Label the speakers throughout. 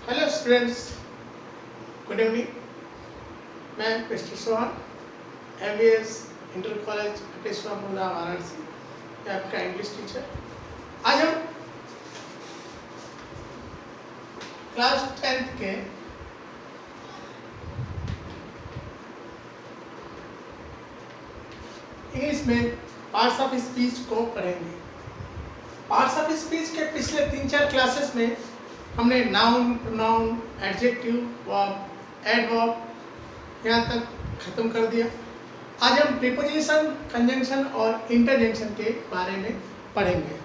Speaker 1: Hello students, good evening. मैं mister Sohan, MBS inter college Ateshwar Mula Varanasi, मैं आपका इंग्लिश टीचर। आज हम क्लास 10th के इंग्लिश में पार्ट्स ऑफ स्पीच को पढ़ेंगे। पार्ट्स ऑफ स्पीच के पिछले 3-4 क्लासेस में हमने noun, pronoun, adjective, verb, adverb यहाँ तक खत्म कर दिया। आज हम प्रीपोजिशन, कंजंक्शन और इंटरजेक्शन के बारे में पढ़ेंगे।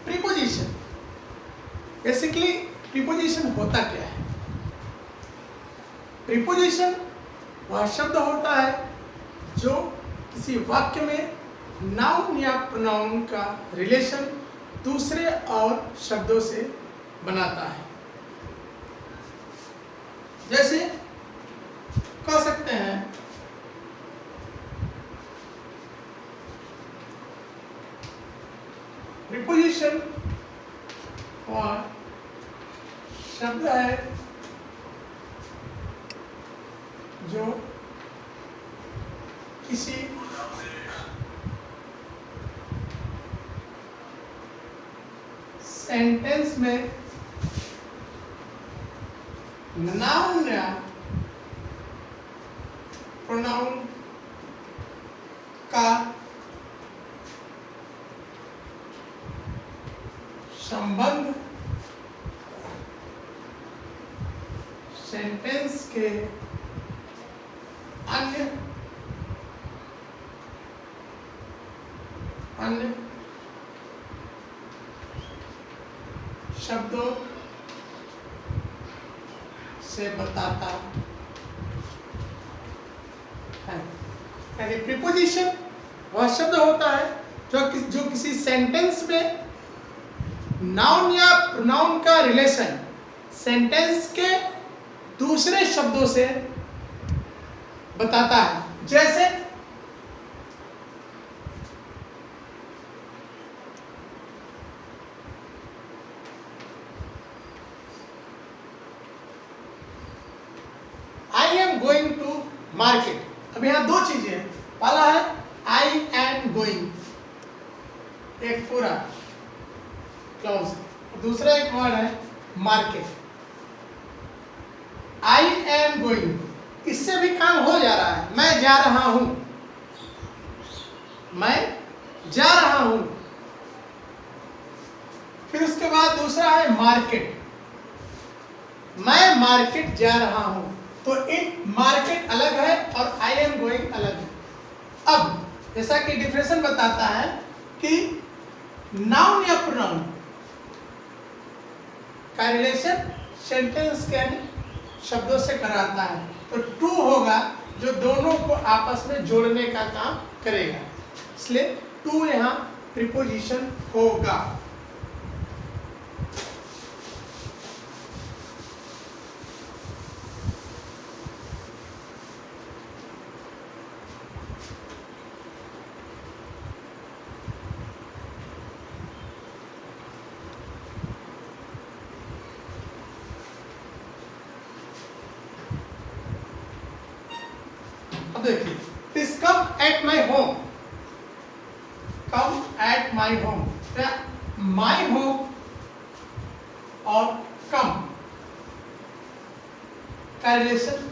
Speaker 1: प्रीपोजिशन, बेसिकली प्रीपोजिशन होता क्या है? प्रीपोजिशन वह शब्द होता है जो किसी वाक्य में नाउन या प्रोनाउन का रिलेशन दूसरे और शब्दों से बनाता है। जैसे कह सकते हैं प्रीपोजिशन वह शब्द है जो किसी सेंटेंस में नाउन या प्रोनाउन का संबंध सेंटेंस के अन्य शब्दों से बताता है। यानी प्रीपोजिशन वह शब्द होता है जो किसी सेंटेंस में नाउन या प्रोनाउन का रिलेशन सेंटेंस के दूसरे शब्दों से बताता है। जैसे I am going to market. अब यहाँ दो चीजें हैं। पहला है आई एम गोइंग, एक पूरा क्लॉज, दूसरा एक वर्ड है मार्केट। आई एम गोइंग, इससे भी काम हो जा रहा है, मैं जा रहा हूं, मैं जा रहा हूं। फिर उसके बाद दूसरा है मार्केट, मैं मार्केट जा रहा हूं। तो इन मार्केट अलग है और आई एम गोइंग अलग है। अब जैसा कि डिफरेंशिएशन बताता है कि नाउन या प्रोनाउन का रिलेशन सेंटेंस के शब्दों से कराता है, तो टू होगा जो दोनों को आपस में जोड़ने का काम करेगा, इसलिए टू यहाँ प्रीपोजिशन होगा। अब देखिए, please come at my home, come at my home. My home और कम का रिलेशन,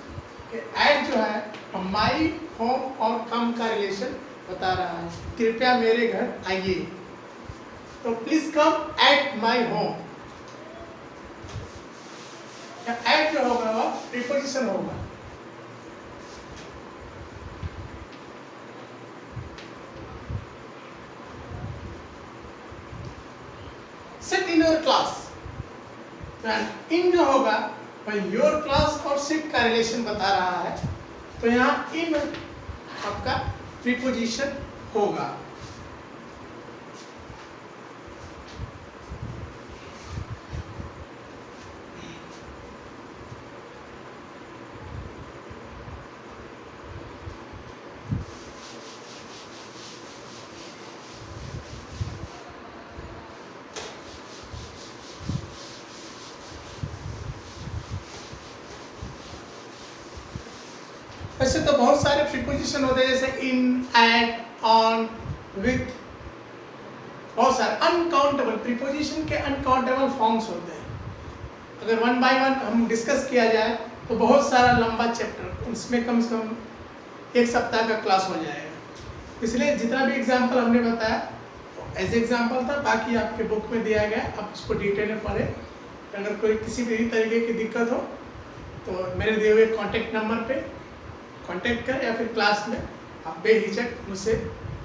Speaker 1: एट जो है माई होम और कम का रिलेशन बता रहा है। कृपया मेरे घर आइए, तो please come at my home. At जो होगा वह प्रीपोजिशन होगा। Sit in your class, in जो होगा वह योर क्लास और सिट का रिलेशन बता रहा है, तो यहाँ इन आपका प्रीपोजिशन होगा। वैसे तो बहुत सारे प्रीपोजिशन होते हैं जैसे इन, एट, ऑन, विथ, बहुत सारे अनकाउंटेबल प्रीपोजिशन के अनकाउंटेबल फॉर्म्स होते हैं। अगर वन बाय वन हम डिस्कस किया जाए तो बहुत सारा लंबा चैप्टर, उसमें कम से कम 1 सप्ताह का क्लास हो जाएगा। इसलिए जितना भी एग्जाम्पल हमने बताया एज एग्जाम्पल था, बाकी आपके बुक में दिया गया, आप उसको डिटेल में पढ़ें। अगर कोई किसी भी तरीके की दिक्कत हो तो मेरे दिए हुए कॉन्टेक्ट नंबर पे कॉन्टेक्ट करें या फिर क्लास में आप बेहिचक मुझसे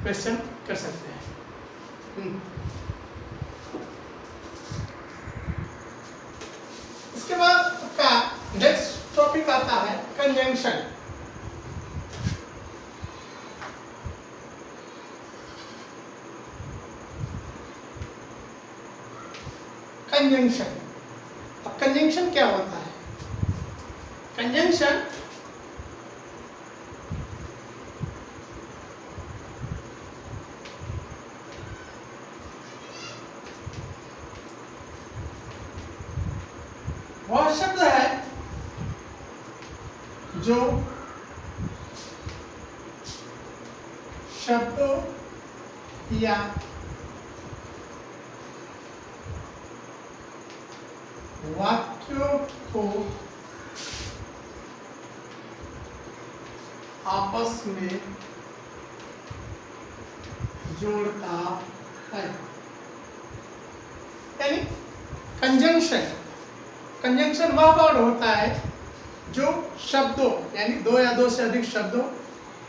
Speaker 1: क्वेश्चन कर सकते हैं। इसके बाद का नेक्स्ट टॉपिक आता है कंजंक्शन। कंजंक्शन, अब कंजंक्शन क्या होता है? कंजंक्शन वह शब्द है जो शब्दों या वाक्यों को आपस में जोड़ता है। यानी कंजंक्शन, कंजंक्शन वह वर्ड होता है जो शब्दों यानी 2 या 2 से अधिक शब्दों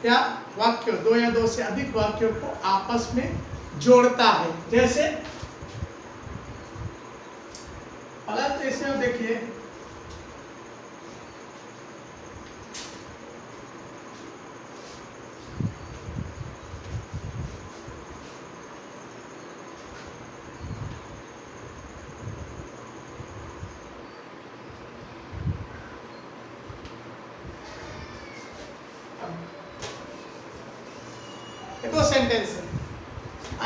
Speaker 1: या वाक्यों, 2 या 2 से अधिक वाक्यों को आपस में जोड़ता है। जैसे पहला तो इसमें देखिए दो सेंटेंस है।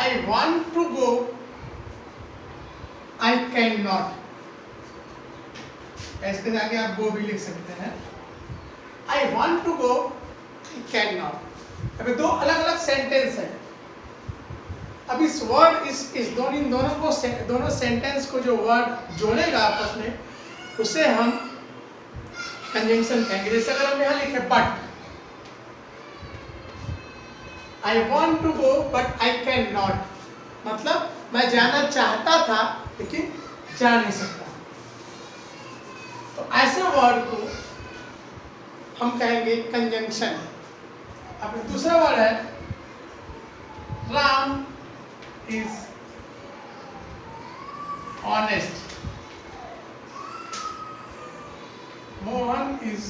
Speaker 1: I want to go, I can not. इसके आगे आप गो भी लिख सकते हैं। I want to go, I can not. अभी 2 अलग अलग सेंटेंस है। अब इस वर्ड इस दोनों सेंटेंस को जो वर्ड जोड़ेगा आपस में, उसे हम कंजंक्शन कहेंगे। जैसे अगर हम यहाँ लिखे but, I want to go but I can not, मतलब मैं जाना चाहता था लेकिन जा नहीं सकता। तो ऐसे वर्ड को हम कहेंगे कंजंक्शन। अब दूसरा वर्ड है Ram is honest, Mohan is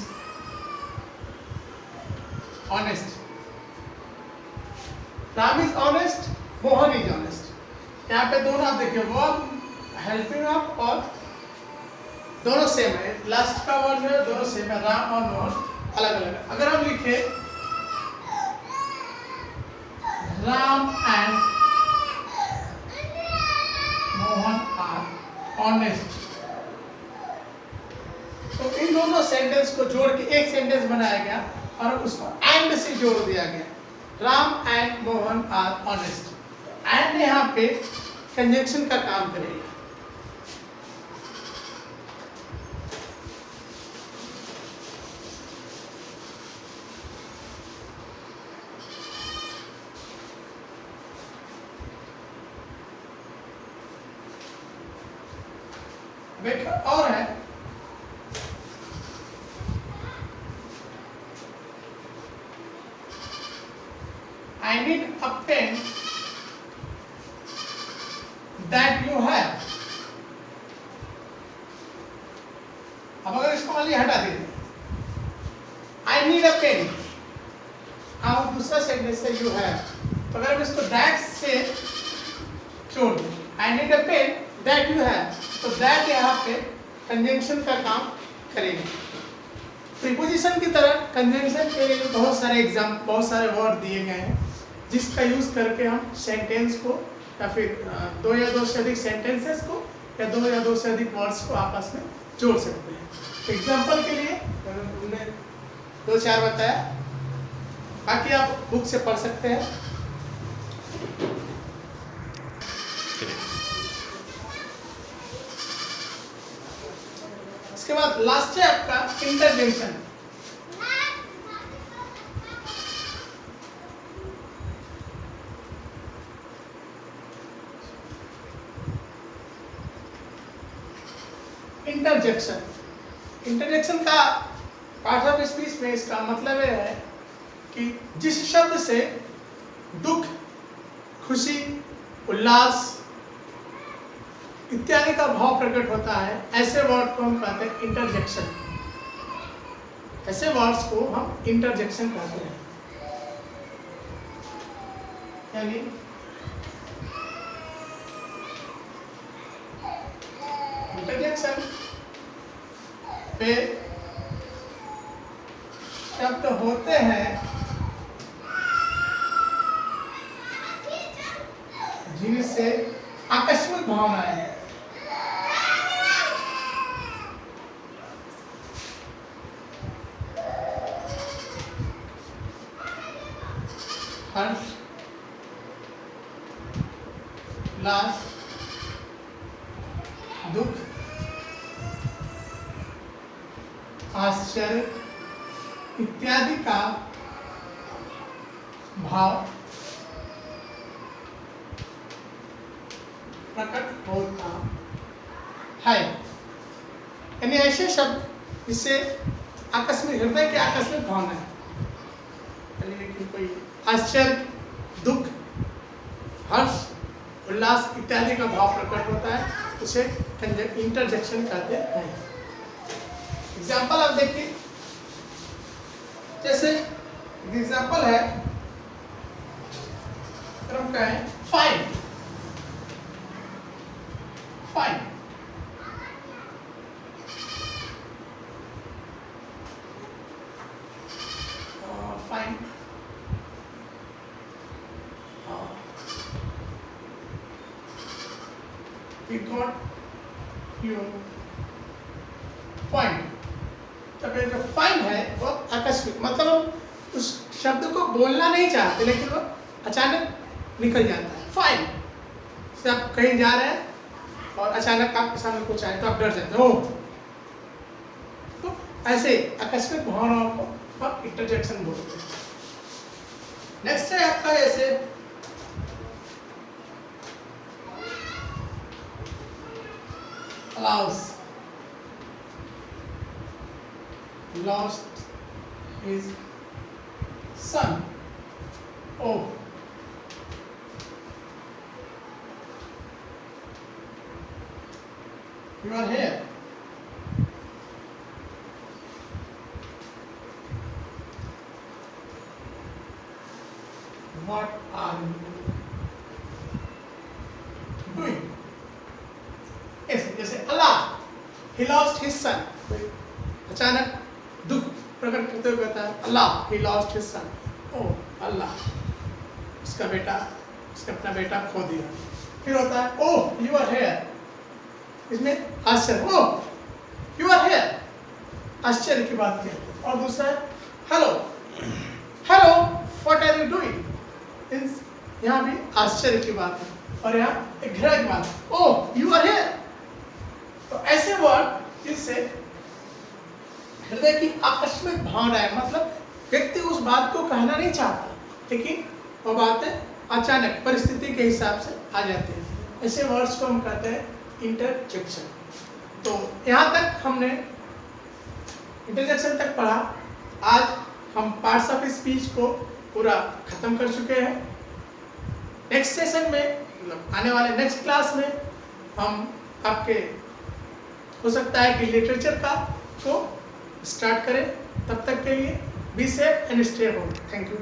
Speaker 1: honest. Ram is honest, Mohan is honest. यहाँ पे दोनों आप देखिए, वर्ब हेल्पिंग अप और दोनों सेम है। लास्ट का वर्ड जो है दोनों सेम है, राम और मोहन अलग अलग है। अगर हम लिखे Ram and Mohan are honest, तो इन दोनों सेंटेंस को जोड़ के एक सेंटेंस बनाया गया और उसको एंड से जोड़ दिया गया। Ram and Mohan are honest. And यहाँ पे कंजंक्शन का काम करेगा। एक और है I need a pen that you have। अब अगर इसको मान लिया हटा दें, I need a pen, अब दूसरा सेंटेंस है you have, तो अगर हम इसको that से जोड़ दें, I need a pen that you have, तो that यहाँ पे कंजंक्शन का काम करेगी। प्रीपोजिशन की तरह कंजंक्शन के लिए बहुत सारे वर्ड दिए गए हैं जिसका यूज करके हम सेंटेंस को या फिर 2 या 2 से अधिक सेंटेंसेस को या 2 या 2 से अधिक वर्ड्स को आपस में जोड़ सकते हैं। एग्जाम्पल के लिए हमने 2-4 बताया। बाकी आप बुक से पढ़ सकते हैं। इसके बाद लास्ट है आपका इंटरजेक्शन। इंटरजेक्शन का पार्ट ऑफ स्पीच में इसका मतलब यह है कि जिस शब्द से दुख, खुशी, उल्लास इत्यादि का भाव प्रकट होता है, ऐसे वर्ड को हम कहते हैं इंटरजेक्शन। ऐसे वर्ड्स को हम इंटरजेक्शन कहते हैं। यानी इंटरजेक्शन पे शब्द होते हैं जिनसे आकस्मिक भावनाएं हैं। हर्ष, उल्लास, दुख, आश्चर्य इत्यादि का भाव प्रकट होता है। यानी ऐसे शब्द जिससे आकस्मिक हृदय की आकस्मिक भावना है, कोई आश्चर्य, दुख, हर्ष, उल्लास इत्यादि का भाव प्रकट होता है, उसे इंटरजेक्शन कहते हैं। एग्जाम्पल आप देखिए, जैसे एग्जाम्पल है, अगर हम कहें fine, fine, fine, we got your point। तब जो फाइन है वो आकस्मिक, मतलब हम उस शब्द को बोलना नहीं चाहते लेकिन वो अचानक निकल जाता है। फाइन से आप कहीं जा रहे हैं और अचानक आपके सामने कुछ आए तो आप डर जाते हो। तो ऐसे आकस्मिक भावनाओं को आप इंटरजेक्शन बोलते हैं। नेक्स्ट है आपका ऐसे allows, lost his son। Oh, you are here। What are you doing? जैसे अल्लाह, he lost his son, अचानक दुख प्रकट करते हुए कहता है अल्लाह, he lost his son। ओ अल्लाह, उसका बेटा, उसने अपना बेटा खो दिया। फिर होता है ओह यू आर हेयर, इसमें आश्चर्य, ओह यू आर हेयर, आश्चर्य की बात की। और दूसरा है hello, hello what are you doing, यहाँ भी आश्चर्य की बात है। और यहाँ एक घृणा की बात, ओह यू आर हेयर। तो ऐसे वर्ड जिससे हृदय की आकस्मिक भावना है, मतलब व्यक्ति उस बात को कहना नहीं चाहता लेकिन वो बातें अचानक परिस्थिति के हिसाब से आ जाती है। ऐसे वर्ड्स को हम कहते हैं इंटरजेक्शन। तो यहाँ तक हमने इंटरजेक्शन तक पढ़ा। आज हम पार्ट्स ऑफ स्पीच को पूरा खत्म कर चुके हैं। नेक्स्ट सेशन में, आने वाले नेक्स्ट क्लास में हम आपके हो सकता है कि लिटरेचर का को स्टार्ट करें। तब तक के लिए be safe and stay home. Thank you.